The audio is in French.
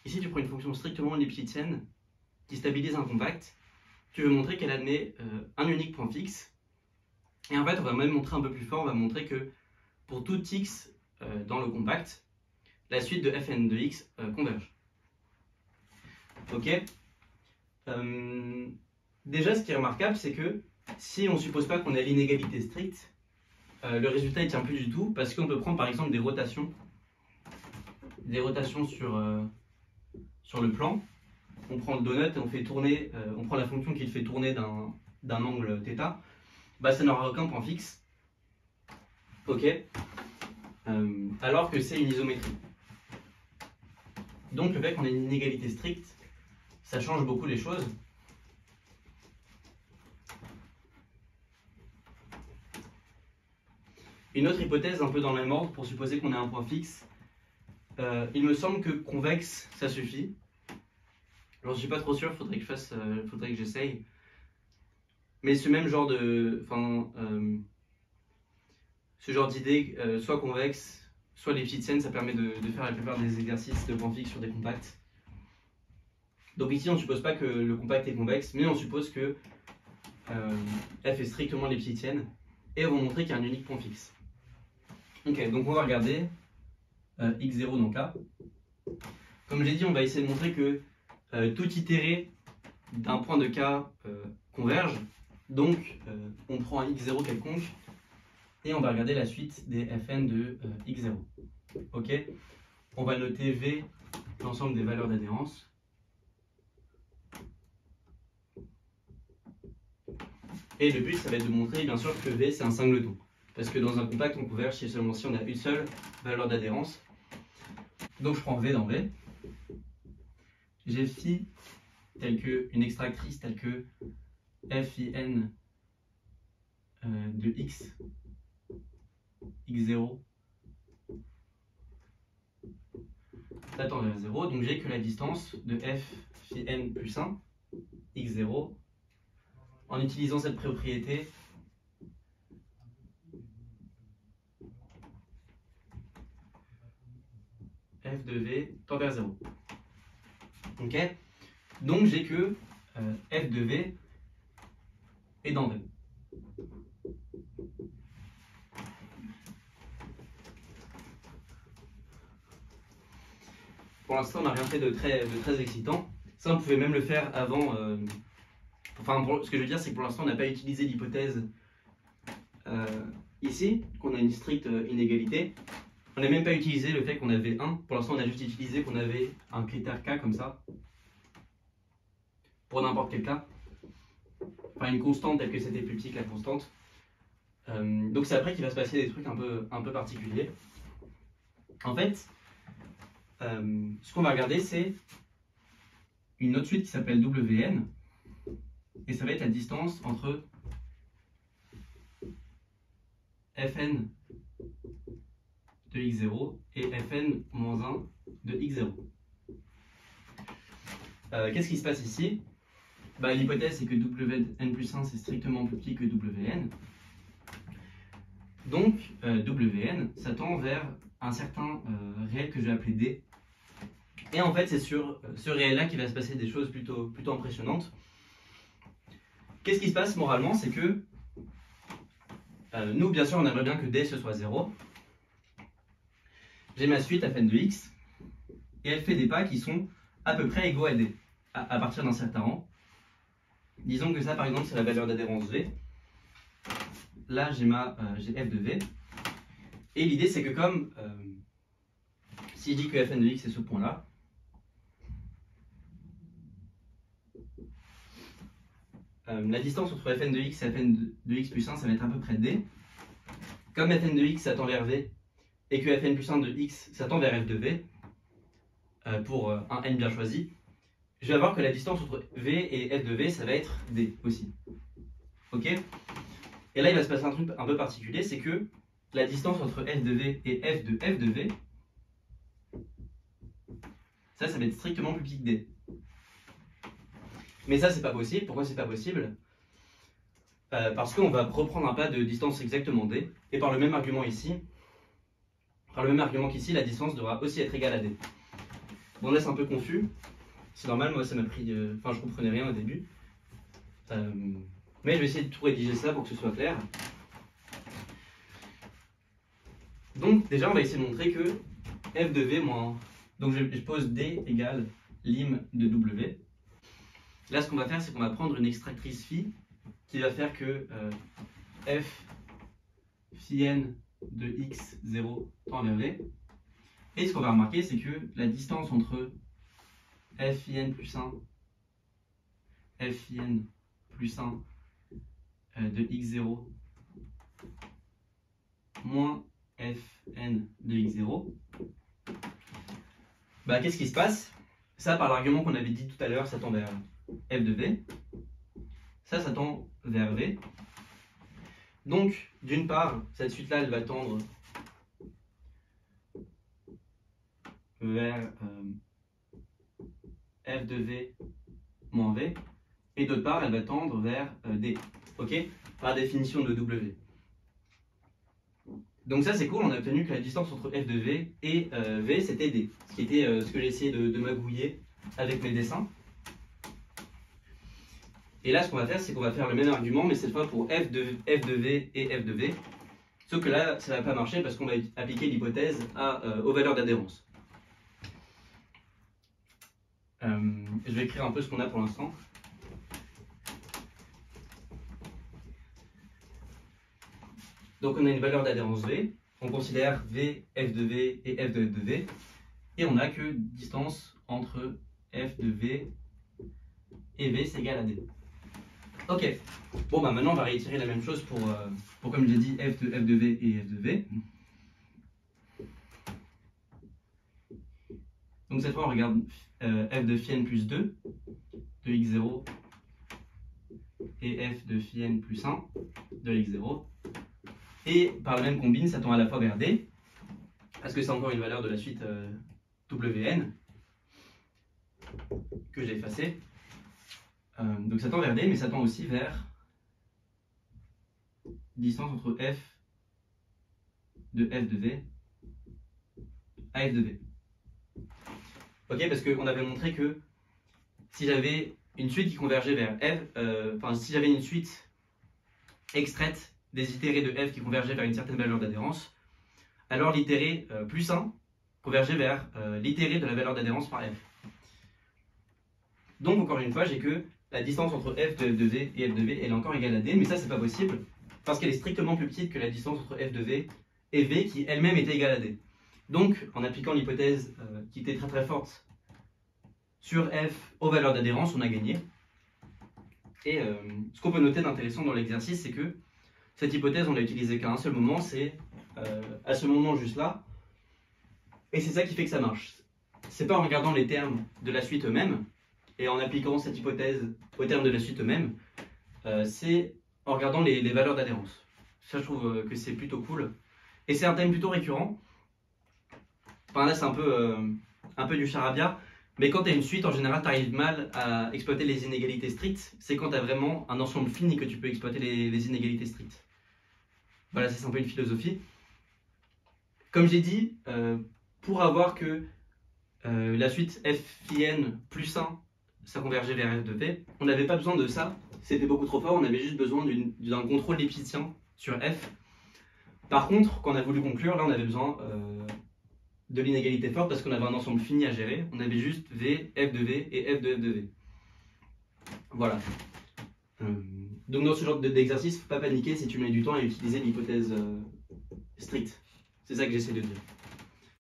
Ici, tu prends une fonction strictement lipschitzienne qui stabilise un compact. Tu veux montrer qu'elle admet un unique point fixe. Et en fait, on va même montrer un peu plus fort, on va montrer que pour tout x dans le compact, la suite de fn de x converge. Ok. Déjà, ce qui est remarquable, c'est que si on ne suppose pas qu'on a l'inégalité stricte, le résultat ne tient plus du tout, parce qu'on peut prendre par exemple des rotations sur le plan. On prend le donut et on fait tourner, on prend la fonction qui le fait tourner d'un angle θ. Bah, ça n'aura aucun point fixe. Ok. Alors que c'est une isométrie. Donc le fait qu'on ait une inégalité stricte, ça change beaucoup les choses. Une autre hypothèse un peu dans le même ordre pour supposer qu'on ait un point fixe. Il me semble que convexe, ça suffit. Alors je suis pas trop sûr, faudrait que j'essaye. Mais ce même genre de, ce genre d'idée, soit convexe, soit lipschitzienne, ça permet de faire la plupart des exercices de point fixe sur des compacts. Donc ici on ne suppose pas que le compact est convexe, mais on suppose que f est strictement lipschitzienne, et on va montrer qu'il y a un unique point fixe. Ok, donc on va regarder x0 dans K. Comme j'ai dit, on va essayer de montrer que tout itéré d'un point de K converge. Donc on prend un x0 quelconque et on va regarder la suite des fn de x0. Ok, on va noter V, l'ensemble des valeurs d'adhérence. Et le but, ça va être de montrer bien sûr que V c'est un singleton. Parce que dans un compact, on converge seulement si on a une seule valeur d'adhérence. Donc je prends V dans V. J'ai phi telle que une extractrice telle que fin de x, x0, ça tend vers 0. Donc j'ai que la distance de f phi n plus 1, x0, en utilisant cette propriété f de v tend vers 0. Ok. Donc j'ai que f de v est dans v. Pour l'instant, on n'a rien fait de très excitant. Ça, on pouvait même le faire avant. Ce que je veux dire, c'est que pour l'instant, on n'a pas utilisé l'hypothèse ici, qu'on a une stricte inégalité. On n'a même pas utilisé le fait qu'on avait 1. Pour l'instant, on a juste utilisé qu'on avait un critère K comme ça. Pour n'importe quel cas. Enfin, une constante telle que c'était plus petit que la constante. Donc c'est après qu'il va se passer des trucs un peu particuliers. En fait, ce qu'on va regarder, c'est une autre suite qui s'appelle Wn. Et ça va être la distance entre Fn de x0 et Fn moins 1 de x0. Qu'est-ce qui se passe ici? L'hypothèse c'est que Wn plus 1 c'est strictement plus petit que Wn. Donc Wn ça tend vers un certain réel que je vais appeler D. Et en fait c'est sur ce réel là qu'il va se passer des choses plutôt impressionnantes. Qu'est-ce qui se passe moralement? C'est que nous bien sûr on aimerait bien que D ce soit 0. J'ai ma suite Fn de x et elle fait des pas qui sont à peu près égaux à D à partir d'un certain rang. Disons que ça par exemple c'est la valeur d'adhérence V. Là j'ai f de V. Et l'idée c'est que comme si je dis que Fn de x est ce point là, la distance entre Fn de x et Fn de x plus 1 ça va être à peu près D. Comme Fn de x ça tend vers V et que Fn plus 1 de x ça tend vers f de V pour un n bien choisi, je vais avoir que la distance entre V et f de V ça va être D aussi. Ok. Et là il va se passer un truc un peu particulier, c'est que la distance entre f de V et f de V, ça va être strictement plus petit que D. Mais ça c'est pas possible. Pourquoi c'est pas possible? Parce qu'on va reprendre un pas de distance exactement D, et par le même argument ici, la distance devra aussi être égale à D. Bon là c'est un peu confus, c'est normal, moi ça m'a pris... Enfin je comprenais rien au début. Mais je vais essayer de tout rédiger ça pour que ce soit clair. Donc déjà on va essayer de montrer que f de v moins... Donc je pose d égale lim de w. Là ce qu'on va faire c'est qu'on va prendre une extractrice phi qui va faire que f phi n de x0 tend vers v. Et ce qu'on va remarquer c'est que la distance entre f phi n plus 1, f phi n plus 1 de x0 moins fn de x0, bah, qu'est-ce qui se passe? Ça, par l'argument qu'on avait dit tout à l'heure, ça tend vers f de v. Ça tend vers v. Donc, d'une part, cette suite-là, elle va tendre vers f de v moins v. Et d'autre part, elle va tendre vers d. Ok? Par définition de w. Donc ça c'est cool, on a obtenu que la distance entre f de v et v c'était d, ce qui était ce que j'ai essayé de magouiller avec mes dessins. Et là ce qu'on va faire c'est qu'on va faire le même argument mais cette fois pour f de v et f de v. Sauf que là ça ne va pas marcher parce qu'on va appliquer l'hypothèse aux valeurs d'adhérence. Je vais écrire un peu ce qu'on a pour l'instant. Donc on a une valeur d'adhérence V, on considère V, f de V et f de V, et on n'a que distance entre f de V et V c'est égal à D. Ok, bon bah maintenant on va réitérer la même chose pour comme j'ai dit, f de V et f de V. Donc cette fois on regarde f de phi n plus 2 de x0 et f de phi n plus 1 de x0. Et par la même combine, ça tend à la fois vers D, parce que c'est encore une valeur de la suite Wn, que j'ai effacée. Donc ça tend vers D, mais ça tend aussi vers distance entre f de V à f de V. Ok, parce qu'on avait montré que si j'avais une suite qui convergeait vers f, si j'avais une suite extraite des itérés de f qui convergeaient vers une certaine valeur d'adhérence, alors l'itéré plus 1 convergeait vers l'itéré de la valeur d'adhérence par f. Donc encore une fois, j'ai que la distance entre f de v et f de v elle est encore égale à d, mais ça c'est pas possible parce qu'elle est strictement plus petite que la distance entre f de v et v qui elle-même était égale à d. Donc en appliquant l'hypothèse qui était très très forte sur f aux valeurs d'adhérence, on a gagné. Et ce qu'on peut noter d'intéressant dans l'exercice, c'est que cette hypothèse, on l'a utilisée qu'à un seul moment, c'est à ce moment juste là. Et c'est ça qui fait que ça marche. C'est pas en regardant les termes de la suite eux-mêmes et en appliquant cette hypothèse aux termes de la suite eux-mêmes, c'est en regardant les valeurs d'adhérence. Ça, je trouve que c'est plutôt cool. Et c'est un thème plutôt récurrent. Enfin là, c'est un peu du charabia. Mais quand tu as une suite, en général, tu arrives mal à exploiter les inégalités strictes. C'est quand tu as vraiment un ensemble fini que tu peux exploiter les inégalités strictes. Voilà, c'est un peu une philosophie. Comme j'ai dit, pour avoir que la suite f phi n plus 1, ça convergeait vers f de v, on n'avait pas besoin de ça. C'était beaucoup trop fort, on avait juste besoin d'un contrôle lipschitien sur f. Par contre, quand on a voulu conclure, là on avait besoin de l'inégalité forte parce qu'on avait un ensemble fini à gérer. On avait juste v, f de v et f de v. Voilà. Donc dans ce genre d'exercice, faut pas paniquer si tu mets du temps à utiliser l'hypothèse stricte. C'est ça que j'essaie de dire.